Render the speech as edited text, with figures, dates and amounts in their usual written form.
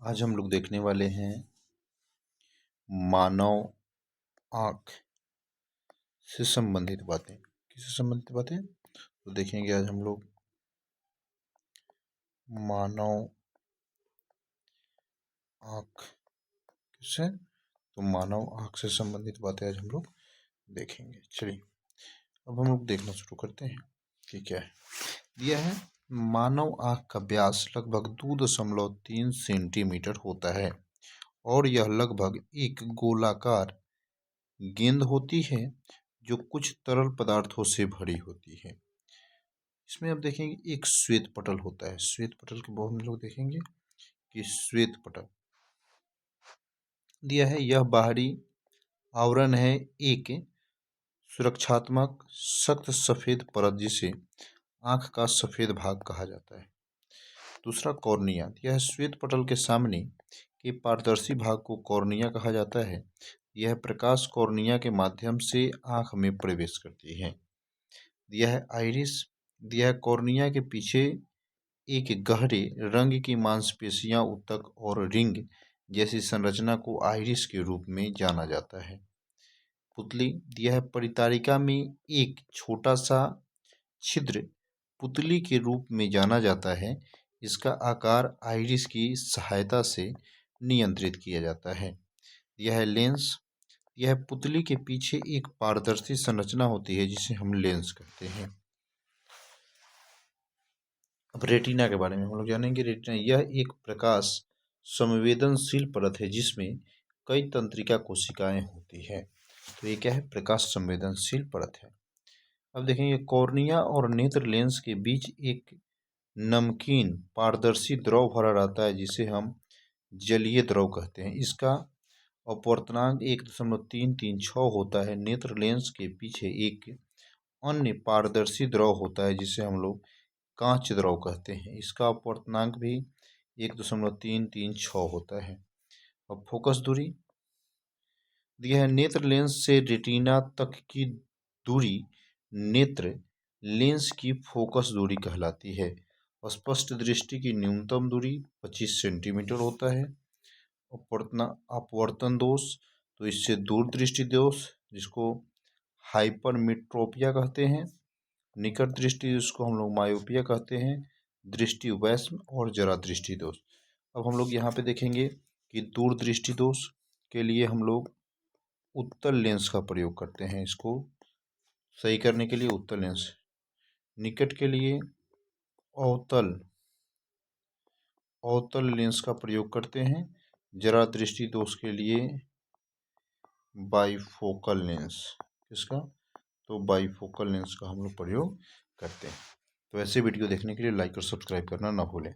आज हम लोग देखने वाले हैं मानव आँख से संबंधित बातें। किससे संबंधित बातें तो देखेंगे आज हम लोग मानव आँख। किससे? तो मानव आँख से संबंधित बातें आज हम लोग देखेंगे। चलिए अब हम लोग देखना शुरू करते हैं कि क्या है। दिया है मानव आँख का व्यास लगभग 2.3 सेंटीमीटर होता है और यह लगभग एक गोलाकार गेंद होती है जो कुछ तरल पदार्थों से भरी होती है। इसमें आप देखेंगे एक श्वेत पटल होता है। श्वेत पटल के बहुत हम लोग देखेंगे कि श्वेत पटल दिया है, यह बाहरी आवरण है एक सुरक्षात्मक सख्त सफेद परत जिसे आंख का सफेद भाग कहा जाता है। दूसरा कॉर्निया, यह श्वेत पटल के सामने के पारदर्शी भाग को कॉर्निया कहा जाता है। यह प्रकाश कॉर्निया के माध्यम से आंख में प्रवेश करती है। यह आइरिस, यह कॉर्निया के पीछे एक गहरे रंग की मांसपेशियां ऊतक और रिंग जैसी संरचना को आइरिस के रूप में जाना जाता है। पुतली, यह परितारिका में एक छोटा सा छिद्र पुतली के रूप में जाना जाता है। इसका आकार आइरिस की सहायता से नियंत्रित किया जाता है। यह लेंस, यह पुतली के पीछे एक पारदर्शी संरचना होती है जिसे हम लेंस कहते हैं। अब रेटिना के बारे में हम लोग जानेंगे। रेटिना यह एक प्रकाश संवेदनशील परत है जिसमें कई तंत्रिका कोशिकाएं होती है। तो ये क्या है? प्रकाश संवेदनशील परत है। अब देखेंगे कॉर्निया और नेत्र लेंस के बीच एक नमकीन पारदर्शी द्रव भरा रहता है जिसे हम जलीय द्रव कहते हैं। इसका अपवर्तनांक 1.336 होता है। नेत्र लेंस के पीछे एक अन्य पारदर्शी द्रव होता है जिसे हम लोग कांच द्रव कहते हैं। इसका अपवर्तनांक भी 1.336 होता है। अब फोकस दूरी, यह नेत्र लेंस से रेटिना तक की दूरी नेत्र लेंस की फोकस दूरी कहलाती है। स्पष्ट दृष्टि की न्यूनतम दूरी 25 सेंटीमीटर होता है। अपवर्तन दोष, तो इससे दूरदृष्टि दोष जिसको हाइपरमेट्रोपिया कहते हैं। निकट दृष्टि जिसको हम लोग मायोपिया कहते हैं। दृष्टि वैषम्य और जरा दृष्टि दोष। अब हम लोग यहाँ पे देखेंगे कि दूरदृष्टि दोष के लिए हम लोग उत्तल लेंस का प्रयोग करते हैं। इसको सही करने के लिए उत्तल लेंस। निकट के लिए अवतल लेंस का प्रयोग करते हैं। जरा दृष्टि दोष के लिए बाइफोकल लेंस। किसका? तो बाइफोकल लेंस का हम लोग प्रयोग करते हैं। तो ऐसे वीडियो देखने के लिए लाइक और सब्सक्राइब करना ना भूलें।